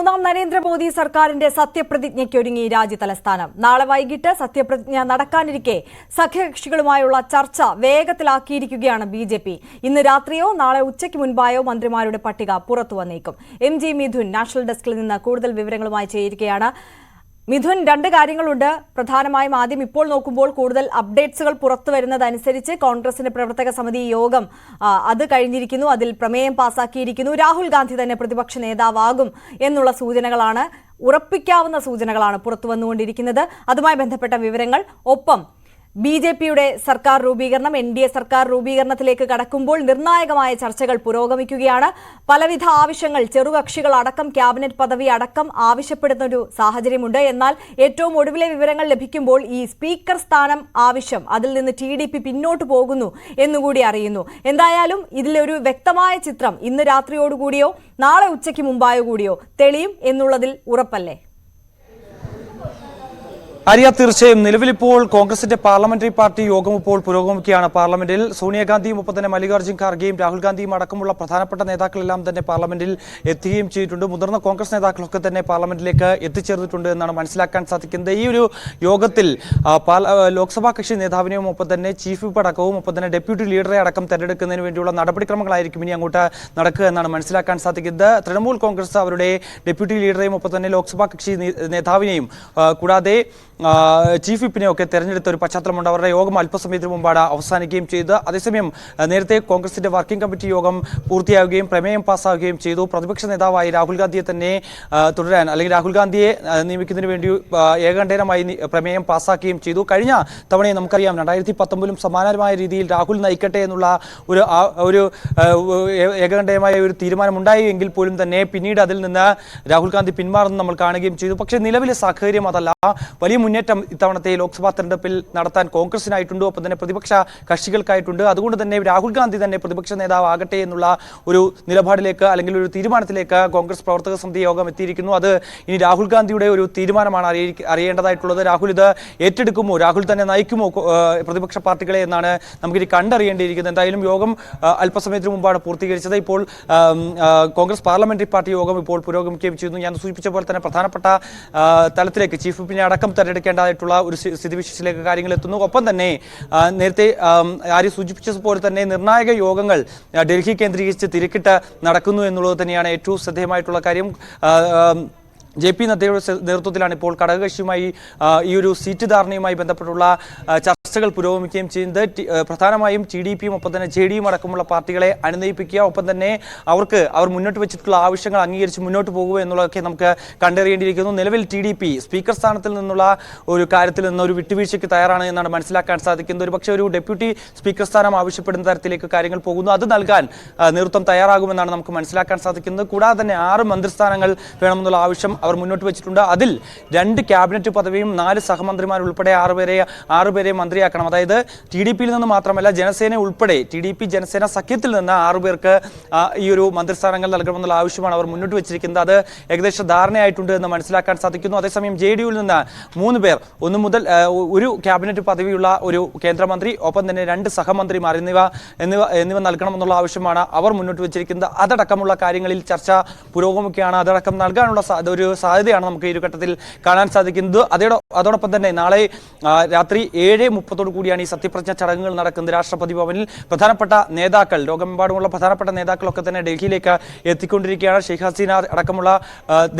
മൂന്നാം നരേന്ദ്രമോദി സർക്കാരിന്റെ സത്യപ്രതിജ്ഞയ്ക്കൊരുങ്ങി രാജ്യതലസ്ഥാനം. നാളെ വൈകിട്ട് സത്യപ്രതിജ്ഞ നടക്കാനിരിക്കെ സഖ്യകക്ഷികളുമായുള്ള ചർച്ച വേഗത്തിലാക്കിയിരിക്കുകയാണ് ബിജെപി. ഇന്ന് രാത്രിയോ നാളെ ഉച്ചയ്ക്ക് മുൻപായോ മന്ത്രിമാരുടെ പട്ടിക പുറത്തുവന്നേക്കും. MG മിഥുൻ നാഷണൽ ഡെസ്കിൽ നിന്ന് കൂടുതൽ വിവരങ്ങളുമായി ചേരുകയാണ്. മിഥുൻ, രണ്ട് കാര്യങ്ങളുണ്ട്. പ്രധാനമായും ആദ്യം ഇപ്പോൾ നോക്കുമ്പോൾ കൂടുതൽ അപ്ഡേറ്റ്സുകൾ പുറത്തു വരുന്നതനുസരിച്ച് കോൺഗ്രസിന്റെ പ്രവർത്തക സമിതി യോഗം അത് കഴിഞ്ഞിരിക്കുന്നു. അതിൽ പ്രമേയം പാസാക്കിയിരിക്കുന്നു. രാഹുൽ ഗാന്ധി തന്നെ പ്രതിപക്ഷ നേതാവാകും എന്നുള്ള സൂചനകളാണ്, ഉറപ്പിക്കാവുന്ന സൂചനകളാണ് പുറത്തു വന്നുകൊണ്ടിരിക്കുന്നത്. അതുമായി ബന്ധപ്പെട്ട വിവരങ്ങൾ, ഒപ്പം ബിജെപിയുടെ സർക്കാർ രൂപീകരണം, NDA സർക്കാർ രൂപീകരണത്തിലേക്ക് കടക്കുമ്പോൾ നിർണായകമായ ചർച്ചകൾ പുരോഗമിക്കുകയാണ്. പലവിധ ആവശ്യങ്ങൾ, ചെറുകക്ഷികൾ അടക്കം ക്യാബിനറ്റ് പദവി അടക്കം ആവശ്യപ്പെടുന്ന ഒരു സാഹചര്യമുണ്ട്. എന്നാൽ ഏറ്റവും ഒടുവിലെ വിവരങ്ങൾ ലഭിക്കുമ്പോൾ ഈ സ്പീക്കർ സ്ഥാനം ആവശ്യം, അതിൽ നിന്ന് TDP പിന്നോട്ട് പോകുന്നു എന്നുകൂടി അറിയുന്നു. എന്തായാലും ഇതിലൊരു വ്യക്തമായ ചിത്രം ഇന്ന് രാത്രിയോടുകൂടിയോ നാളെ ഉച്ചയ്ക്ക് മുമ്പായോ കൂടിയോ തെളിയും എന്നുള്ളതിൽ ഉറപ്പല്ലേ? ആര്യ, തീർച്ചയായും നിലവിലിപ്പോൾ കോൺഗ്രസിന്റെ പാർലമെന്ററി പാർട്ടി യോഗം ഇപ്പോൾ പുരോഗമിക്കുകയാണ്. പാർലമെന്റിൽ സോണിയാഗാന്ധിയും ഒപ്പം തന്നെ മല്ലികാർജ്ജുൻ ഖാർഗെയും രാഹുൽ ഗാന്ധിയും അടക്കമുള്ള പ്രധാനപ്പെട്ട നേതാക്കളെല്ലാം തന്നെ പാർലമെന്റിൽ എത്തുകയും ചെയ്തിട്ടുണ്ട്. മുതിർന്ന കോൺഗ്രസ് നേതാക്കളൊക്കെ തന്നെ പാർലമെന്റിലേക്ക് എത്തിച്ചേർന്നിട്ടുണ്ട് എന്നാണ് മനസ്സിലാക്കാൻ സാധിക്കുന്നത്. ഈ ഒരു യോഗത്തിൽ ലോക്സഭാ കക്ഷി നേതാവിനെയും ഒപ്പം തന്നെ ചീഫ് വിപ്പ് അടക്കവും ഒപ്പം തന്നെ ഡെപ്യൂട്ടി ലീഡറെ അടക്കം തെരഞ്ഞെടുക്കുന്നതിന് വേണ്ടിയുള്ള നടപടിക്രമങ്ങളായിരിക്കും ഇനി അങ്ങോട്ട് നടക്കുക എന്നാണ് മനസ്സിലാക്കാൻ സാധിക്കുന്നത്. തൃണമൂൽ കോൺഗ്രസ് അവരുടെ ഡെപ്യൂട്ടി ലീഡറെയും ഒപ്പം തന്നെ ലോക്സഭാ കക്ഷി നേതാവിനെയും കൂടാതെ ചീഫ് വിപ്പിനെ ഒക്കെ തെരഞ്ഞെടുത്ത ഒരു പശ്ചാത്തലമുണ്ട്. അവരുടെ യോഗം അല്പസമയത്തിന് മുമ്പാണ് അവസാനിക്കുകയും ചെയ്തത്. അതേസമയം നേരത്തെ കോൺഗ്രസിന്റെ വർക്കിംഗ് കമ്മിറ്റി യോഗം പൂർത്തിയാവുകയും പ്രമേയം പാസ്സാവുകയും ചെയ്തു. പ്രതിപക്ഷ നേതാവായി രാഹുൽ ഗാന്ധിയെ തന്നെ തുടരാൻ, അല്ലെങ്കിൽ രാഹുൽ ഗാന്ധിയെ നിയമിക്കുന്നതിന് വേണ്ടി ഏകകണ്ഠേനമായി പ്രമേയം പാസ്സാക്കുകയും ചെയ്തു. കഴിഞ്ഞ തവണയും നമുക്കറിയാം 2019 സമാനമായ രീതിയിൽ രാഹുൽ നയിക്കട്ടെ എന്നുള്ള ഒരു ഏകകണ്ഠേയമായ ഒരു തീരുമാനമുണ്ടായി എങ്കിൽ പോലും തന്നെ പിന്നീട് അതിൽ നിന്ന് രാഹുൽ ഗാന്ധി പിന്മാറുന്നത് നമ്മൾ കാണുകയും ചെയ്തു. പക്ഷേ നിലവിലെ സാഹചര്യം അതല്ല. വലിയ മുന്നേറ്റം ഇത്തവണത്തെ ലോക്സഭാ തെരഞ്ഞെടുപ്പിൽ നടത്താൻ കോൺഗ്രസിനായിട്ടുണ്ട്, ഒപ്പം തന്നെ പ്രതിപക്ഷ കക്ഷികൾക്കായിട്ടുണ്ട്. അതുകൊണ്ട് തന്നെ രാഹുൽ ഗാന്ധി തന്നെ പ്രതിപക്ഷ നേതാവ് ആകട്ടെ എന്നുള്ള ഒരു നിലപാടിലേക്ക്, അല്ലെങ്കിൽ ഒരു തീരുമാനത്തിലേക്ക് കോൺഗ്രസ് പ്രവർത്തക സമിതി യോഗം എത്തിയിരിക്കുന്നു. അത് ഇനി രാഹുൽ ഗാന്ധിയുടെ ഒരു തീരുമാനമാണ് അറിയേണ്ടതായിട്ടുള്ളത്. രാഹുൽ ഇത് ഏറ്റെടുക്കുമോ, രാഹുൽ തന്നെ നയിക്കുമോ പ്രതിപക്ഷ പാർട്ടികളെ എന്നാണ് നമുക്കിനി കണ്ടറിയേണ്ടിയിരിക്കുന്നത്. എന്തായാലും യോഗം അല്പസമയത്തിന് മുമ്പാണ് പൂർത്തീകരിച്ചത്. ഇപ്പോൾ കോൺഗ്രസ് പാർലമെന്ററി പാർട്ടി യോഗം ഇപ്പോൾ പുരോഗമിക്കുകയും ചെയ്യുന്നു. ഞാൻ സൂചിപ്പിച്ച പോലെ തന്നെ പ്രധാനപ്പെട്ട തലത്തിലേക്ക് ചീഫ് വിപ്പിനെ അടക്കം തെരഞ്ഞെടുക്കേണ്ടതായിട്ടുള്ള ഒരു സ്ഥിതിവിശേഷത്തിലേക്ക് കാര്യങ്ങൾ എത്തുന്നു. ഒപ്പം തന്നെ നേരത്തെ ആര്യ സൂചിപ്പിച്ചതുപോലെ തന്നെ നിർണായക യോഗങ്ങൾ ഡൽഹി കേന്ദ്രീകരിച്ച് തിരക്കിട്ട് നടക്കുന്നു എന്നുള്ളത് തന്നെയാണ് ഏറ്റവും ശ്രദ്ധേയമായിട്ടുള്ള കാര്യം. JP നദ്ദയുടെ നേതൃത്വത്തിലാണ് ഇപ്പോൾ ഘടകകക്ഷിയുമായി ഈ ഒരു സീറ്റ് ധാരണയുമായി ബന്ധപ്പെട്ടുള്ള ചർച്ചകൾ പുരോഗമിക്കുകയും ചെയ്യുന്നത്. പ്രധാനമായും TDPയും ഒപ്പം തന്നെ JDയും അടക്കമുള്ള പാർട്ടികളെ അനുനയിപ്പിക്കുക, ഒപ്പം തന്നെ അവർ മുന്നോട്ട് വെച്ചിട്ടുള്ള ആവശ്യങ്ങൾ അംഗീകരിച്ച് മുന്നോട്ട് പോകുക എന്നുള്ളതൊക്കെ നമുക്ക് കണ്ടറിയേണ്ടിയിരിക്കുന്നു. നിലവിൽ TDP സ്പീക്കർ സ്ഥാനത്തിൽ നിന്നുള്ള ഒരു കാര്യത്തിൽ നിന്ന് ഒരു വിട്ടുവീഴ്ചയ്ക്ക് തയ്യാറാണ് എന്നാണ് മനസ്സിലാക്കാൻ സാധിക്കുന്നത്. ഒരു പക്ഷേ ഒരു ഡെപ്യൂട്ടി സ്പീക്കർ സ്ഥാനം ആവശ്യപ്പെടുന്ന തരത്തിലേക്ക് കാര്യങ്ങൾ പോകുന്നു. അത് നൽകാൻ നേതൃത്വം തയ്യാറാകുമെന്നാണ് നമുക്ക് മനസ്സിലാക്കാൻ സാധിക്കുന്നത്. കൂടാതെ തന്നെ 6 മന്ത്രിസ്ഥാനങ്ങൾ വേണമെന്നുള്ള ആവശ്യം അവർ മുന്നോട്ട് വെച്ചിട്ടുണ്ട്. അതിൽ 2 ക്യാബിനറ്റ് പദവിയും 4 സഹമന്ത്രിമാർ ഉൾപ്പെടെ 6 പേരെ മന്ത്രിയാക്കണം. അതായത് TDPയിൽ നിന്ന് മാത്രമല്ല, ജനസേന ഉൾപ്പെടെ TDP ജനസേന സഖ്യത്തിൽ നിന്ന് 6 പേർക്ക് ഈ ഒരു മന്ത്രിസ്ഥാനങ്ങൾ നൽകണമെന്നുള്ള ആവശ്യമാണ് അവർ മുന്നോട്ട് വെച്ചിരിക്കുന്നത്. അത് ഏകദേശം ധാരണയായിട്ടുണ്ട് എന്ന് മനസ്സിലാക്കാൻ സാധിക്കുന്നു. അതേസമയം JDUവിൽ നിന്ന് 3 പേർ, 1 മുതൽ ഒരു ക്യാബിനറ്റ് പദവിയുള്ള ഒരു കേന്ദ്രമന്ത്രി, ഒപ്പം തന്നെ 2 സഹമന്ത്രിമാർ എന്നിവ നൽകണമെന്നുള്ള ആവശ്യമാണ് അവർ മുന്നോട്ട് വെച്ചിരിക്കുന്നത്. അതടക്കമുള്ള കാര്യങ്ങളിൽ ചർച്ച പുരോഗമിക്കുകയാണ്. അതടക്കം നൽകാനുള്ള ഒരു സാധ്യതയാണ് നമുക്ക് ഈ ഒരു ഘട്ടത്തിൽ കാണാൻ സാധിക്കുന്നത്. അതോടൊപ്പം തന്നെ നാളെ രാത്രി 7:30 കൂടിയാണ് ഈ സത്യപ്രതിജ്ഞ ചടങ്ങുകൾ നടക്കുന്നത്. രാഷ്ട്രപതി ഭവനിൽ പ്രധാനപ്പെട്ട നേതാക്കൾ, ലോകമെമ്പാടുമുള്ള പ്രധാനപ്പെട്ട നേതാക്കളൊക്കെ തന്നെ ഡൽഹിയിലേക്ക് എത്തിക്കൊണ്ടിരിക്കുകയാണ്. ഷെയ്ഖ് ഹസീന അടക്കമുള്ള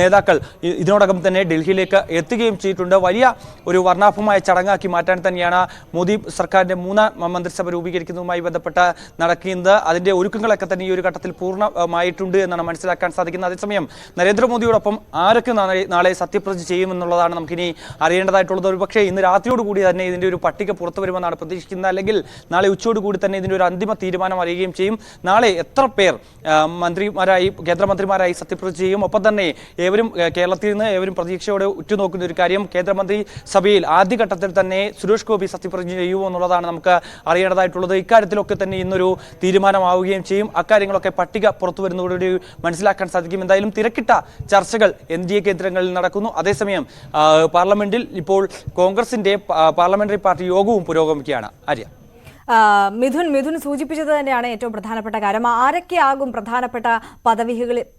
നേതാക്കൾ ഇതിനോടകം തന്നെ ഡൽഹിയിലേക്ക് എത്തുകയും ചെയ്തിട്ടുണ്ട്. വലിയ ഒരു വർണ്ണാഭമായ ചടങ്ങാക്കി മാറ്റാൻ തന്നെയാണ് മോദി സർക്കാരിന്റെ 3ാം മന്ത്രിസഭ രൂപീകരിക്കുന്നതുമായി ബന്ധപ്പെട്ട് നടക്കുന്നത്. അതിന്റെ ഒരുക്കങ്ങളൊക്കെ തന്നെ ഈ ഒരു ഘട്ടത്തിൽ പൂർണ്ണമായിട്ടുണ്ട് എന്നാണ് മനസ്സിലാക്കാൻ സാധിക്കുന്നത്. അതേസമയം നരേന്ദ്രമോദിയോടൊപ്പം ആരൊക്കെ നാളെ സത്യപ്രതിജ്ഞ ചെയ്യുമെന്നുള്ളതാണ് നമുക്കിനി അറിയേണ്ടതായിട്ടുള്ളത്. ഒരു പക്ഷേ ഇന്ന് രാത്രിയോടുകൂടി തന്നെ ഇതിൻ്റെ ഒരു പട്ടിക പുറത്തു വരുമെന്നാണ് പ്രതീക്ഷിക്കുന്നത്. അല്ലെങ്കിൽ നാളെ ഉച്ചയോടുകൂടി തന്നെ ഇതിൻ്റെ ഒരു അന്തിമ തീരുമാനം അറിയുകയും ചെയ്യും. നാളെ എത്ര പേർ കേന്ദ്രമന്ത്രിമാരായി സത്യപ്രതിജ്ഞ ചെയ്യും. ഒപ്പം തന്നെ കേരളത്തിൽ നിന്ന് ഏവരും പ്രതീക്ഷയോടെ ഉറ്റുനോക്കുന്ന ഒരു കാര്യം, കേന്ദ്രമന്ത്രി സഭയിൽ ആദ്യഘട്ടത്തിൽ തന്നെ സുരേഷ് ഗോപി സത്യപ്രതിജ്ഞ ചെയ്യുമോ എന്നുള്ളതാണ് നമുക്ക് അറിയേണ്ടതായിട്ടുള്ളത്. ഇക്കാര്യത്തിലൊക്കെ തന്നെ ഇന്നൊരു തീരുമാനമാവുകയും ചെയ്യും. അക്കാര്യങ്ങളൊക്കെ പട്ടിക പുറത്തു വരുന്നതോടുകൂടി മനസ്സിലാക്കാൻ സാധിക്കും. എന്തായാലും തിരക്കിട്ട ചർച്ചകൾ NDA കേന്ദ്രങ്ങളിൽ നടക്കുന്നു. അതേസമയം പാർലമെന്റിൽ ഇപ്പോൾ കോൺഗ്രസിന്റെ പാർലമെന്ററി പാർട്ടി യോഗവും പുരോഗമിക്കുകയാണ്. ആര്യ. മിഥുൻ സൂചിപ്പിച്ചത് തന്നെയാണ് ഏറ്റവും പ്രധാനപ്പെട്ട കാര്യം. ആരൊക്കെയാകും പ്രധാനപ്പെട്ട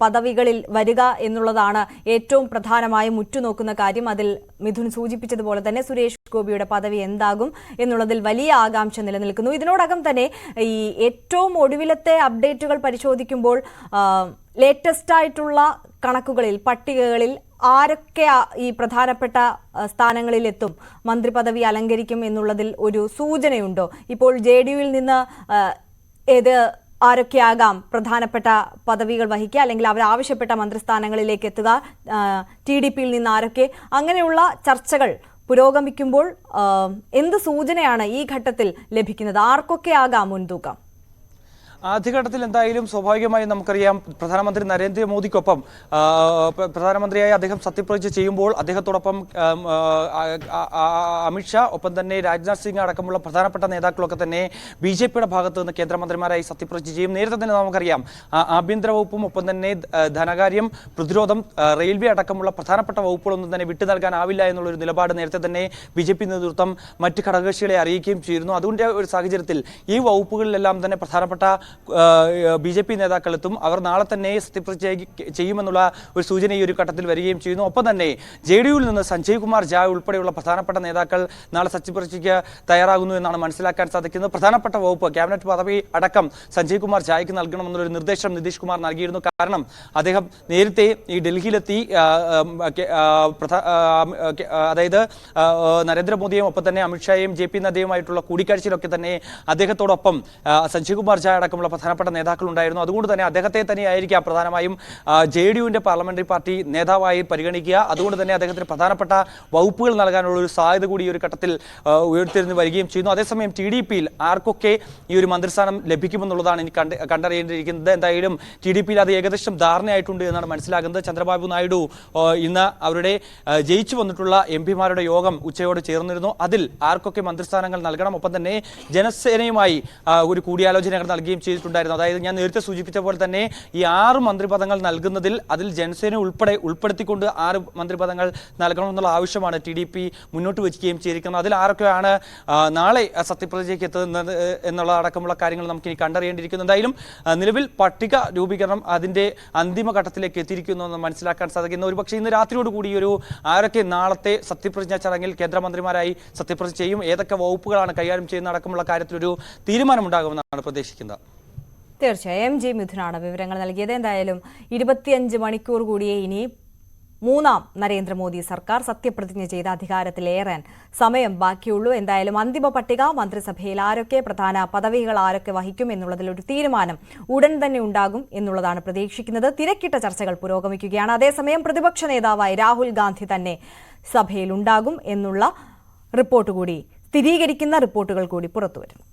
പദവികളിൽ വരിക എന്നുള്ളതാണ് ഏറ്റവും പ്രധാനമായും ഉറ്റുനോക്കുന്ന കാര്യം. അതിൽ മിഥുൻ സൂചിപ്പിച്ചതുപോലെ തന്നെ സുരേഷ് ഗോപിയുടെ പദവി എന്താകും എന്നുള്ളതിൽ വലിയ ആകാംക്ഷ നിലനിൽക്കുന്നു. ഇതിനോടകം തന്നെ ഈ ഏറ്റവും ഒടുവിലത്തെ അപ്ഡേറ്റുകൾ പരിശോധിക്കുമ്പോൾ ലേറ്റസ്റ്റ് ആയിട്ടുള്ള കണക്കുകളിൽ പട്ടികകളിൽ ആരൊക്കെ ഈ പ്രധാനപ്പെട്ട സ്ഥാനങ്ങളിലെത്തും, മന്ത്രിപദവി അലങ്കരിക്കും എന്നുള്ളതിൽ ഒരു സൂചനയുണ്ടോ? ഇപ്പോൾ JDUവിൽ നിന്ന് ആരൊക്കെയാകാം പ്രധാനപ്പെട്ട പദവികൾ വഹിക്കുക, അല്ലെങ്കിൽ അവർ ആവശ്യപ്പെട്ട മന്ത്രിസ്ഥാനങ്ങളിലേക്ക് എത്തുക, TDPയിൽ നിന്ന് ആരൊക്കെ, അങ്ങനെയുള്ള ചർച്ചകൾ പുരോഗമിക്കുമ്പോൾ എന്ത് സൂചനയാണ് ഈ ഘട്ടത്തിൽ ലഭിക്കുന്നത്? ആർക്കൊക്കെ ആകാം മുൻതൂക്കം? ആദ്യഘട്ടത്തിൽ എന്തായാലും സ്വാഭാവികമായും നമുക്കറിയാം, പ്രധാനമന്ത്രി നരേന്ദ്രമോദിക്കൊപ്പം പ്രധാനമന്ത്രിയായി അദ്ദേഹം സത്യപ്രതിജ്ഞ ചെയ്യുമ്പോൾ അദ്ദേഹത്തോടൊപ്പം അമിത്ഷാ, ഒപ്പം തന്നെ രാജ്നാഥ് സിംഗ് അടക്കമുള്ള പ്രധാനപ്പെട്ട നേതാക്കളൊക്കെ തന്നെ BJPയുടെ ഭാഗത്ത് നിന്ന് കേന്ദ്രമന്ത്രിമാരായി സത്യപ്രതിജ്ഞ ചെയ്യും. നേരത്തെ തന്നെ നമുക്കറിയാം, ആഭ്യന്തര വകുപ്പും ഒപ്പം തന്നെ ധനകാര്യം, പ്രതിരോധം, റെയിൽവേ അടക്കമുള്ള പ്രധാനപ്പെട്ട വകുപ്പുകളൊന്നും തന്നെ വിട്ടു നൽകാനാവില്ല എന്നുള്ളൊരു നിലപാട് നേരത്തെ തന്നെ BJP നേതൃത്വം മറ്റ് ഘടകകക്ഷികളെ അറിയിക്കുകയും ചെയ്തിരുന്നു. അതുകൊണ്ട് ഒരു സാഹചര്യത്തിൽ ഈ വകുപ്പുകളിലെല്ലാം തന്നെ പ്രധാനപ്പെട്ട BJP നേതാക്കളെത്തും. അവർ നാളെ തന്നെ സത്യപ്രതിജ്ഞ ചെയ്യുമെന്നുള്ള ഒരു സൂചന ഈ ഒരു ഘട്ടത്തിൽ വരികയും ചെയ്യുന്നു. ഒപ്പം തന്നെ JDUവിൽ നിന്ന് സഞ്ജയ് കുമാർ ജാ ഉൾപ്പെടെയുള്ള പ്രധാനപ്പെട്ട നേതാക്കൾ നാളെ സത്യപ്രതിജ്ഞയ്ക്ക് തയ്യാറാകുന്നു എന്നാണ് മനസ്സിലാക്കാൻ സാധിക്കുന്നത്. പ്രധാനപ്പെട്ട വകുപ്പ്, ക്യാബിനറ്റ് പദവി അടക്കം സഞ്ജയ് കുമാർ ജായ്ക്ക് നൽകണമെന്നുള്ളൊരു നിർദ്ദേശം നിതീഷ് കുമാർ നൽകിയിരുന്നു. കാരണം അദ്ദേഹം നേരത്തെ ഈ ഡൽഹിയിലെത്തി അതായത് നരേന്ദ്രമോദിയും ഒപ്പം തന്നെ അമിത്ഷായും JP നദ്ദയുമായിട്ടുള്ള കൂടിക്കാഴ്ചയിലൊക്കെ തന്നെ അദ്ദേഹത്തോടൊപ്പം സഞ്ജയ് കുമാർ ജാ അടക്കമുള്ള പ്രധാനപ്പെട്ട നേതാക്കൾ ഉണ്ടായിരുന്നു. അതുകൊണ്ട് തന്നെ അദ്ദേഹത്തെ തന്നെയായിരിക്കാം പ്രധാനമായും JDUവിന്റെ പാർലമെന്ററി പാർട്ടി നേതാവായി പരിഗണിക്കുക. അതുകൊണ്ട് തന്നെ അദ്ദേഹത്തിന് പ്രധാനപ്പെട്ട വകുപ്പുകൾ നൽകാനുള്ള ഒരു സാധ്യത കൂടി ഈ ഒരു ഘട്ടത്തിൽ ഉയർത്തിരുന്ന് വരികയും ചെയ്യുന്നു. അതേസമയം TDPയിൽ ആർക്കൊക്കെ ഈ ഒരു മന്ത്രിസ്ഥാനം ലഭിക്കുമെന്നുള്ളതാണ് ഇനി കണ്ടറിയേണ്ടിയിരിക്കുന്നത്. എന്തായാലും TDPയിൽ അത് ഏകദേശം ധാരണയായിട്ടുണ്ട് എന്നാണ് മനസ്സിലാകുന്നത്. ചന്ദ്രബാബു നായിഡു ഇന്ന് അവരുടെ ജയിച്ചു വന്നിട്ടുള്ള MP-മാരുടെ യോഗം ഉച്ചയോടെ ചേർന്നിരുന്നു. അതിൽ ആർക്കൊക്കെ മന്ത്രിസ്ഥാനങ്ങൾ നൽകണം, ഒപ്പം തന്നെ ജനസേനയുമായി ഒരു കൂടിയാലോചന നൽകുകയും ചെയ്തിട്ടുണ്ടായിരുന്നു. അതായത് ഞാൻ നേരത്തെ സൂചിപ്പിച്ച പോലെ തന്നെ ഈ 6 മന്ത്രിപദങ്ങൾ നൽകുന്നതിൽ അതിൽ ജനസേന ഉൾപ്പെടുത്തിക്കൊണ്ട് 6 മന്ത്രിപദങ്ങൾ നൽകണമെന്നുള്ള ആവശ്യമാണ് TDP മുന്നോട്ട് വയ്ക്കുകയും ചെയ്തിരിക്കുന്നത്. അതിൽ ആരൊക്കെയാണ് നാളെ സത്യപ്രതിജ്ഞയ്ക്ക് എത്തുന്നത് എന്നുള്ള അടക്കമുള്ള കാര്യങ്ങൾ നമുക്ക് ഇനി കണ്ടറിയേണ്ടിയിരിക്കുന്നു. എന്തായാലും നിലവിൽ പട്ടിക രൂപീകരണം അതിന്റെ അന്തിമ ഘട്ടത്തിലേക്ക് എത്തിയിരിക്കുന്നു എന്ന് മനസ്സിലാക്കാൻ സാധിക്കുന്നു. ഒരുപക്ഷെ ഇന്ന് രാത്രിയോടുകൂടി ഒരു ആരൊക്കെ നാളത്തെ സത്യപ്രതിജ്ഞാ ചടങ്ങിൽ കേന്ദ്രമന്ത്രിമാരായി സത്യപ്രതിജ്ഞ ചെയ്യും, ഏതൊക്കെ വകുപ്പുകളാണ് കൈകാര്യം ചെയ്യുന്ന അടക്കമുള്ള കാര്യത്തിലൊരു തീരുമാനമുണ്ടാകുമെന്നാണ് പ്രതീക്ഷിക്കുന്നത്. തീർച്ചയായും MG മിഥുനാണ് വിവരങ്ങൾ നൽകിയത്. എന്തായാലും 25 മണിക്കൂർ കൂടിയേ ഇനി മൂന്നാം നരേന്ദ്രമോദി സർക്കാർ സത്യപ്രതിജ്ഞ ചെയ്ത് അധികാരത്തിലേറാൻ സമയം ബാക്കിയുള്ളൂ. എന്തായാലും അന്തിമ പട്ടിക, മന്ത്രിസഭയിൽ ആരൊക്കെ, പ്രധാന പദവികൾ ആരൊക്കെ വഹിക്കും എന്നുള്ളതിൽ ഒരു തീരുമാനം ഉടൻ തന്നെ ഉണ്ടാകും എന്നുള്ളതാണ് പ്രതീക്ഷിക്കുന്നത്. തിരക്കിട്ട ചർച്ചകൾ പുരോഗമിക്കുകയാണ്. അതേസമയം പ്രതിപക്ഷ നേതാവായി രാഹുൽ ഗാന്ധി തന്നെ സഭയിൽ ഉണ്ടാകും എന്നുള്ള റിപ്പോർട്ട് കൂടി, സ്ഥിരീകരിക്കുന്ന റിപ്പോർട്ടുകൾ കൂടി പുറത്തുവരുന്നു.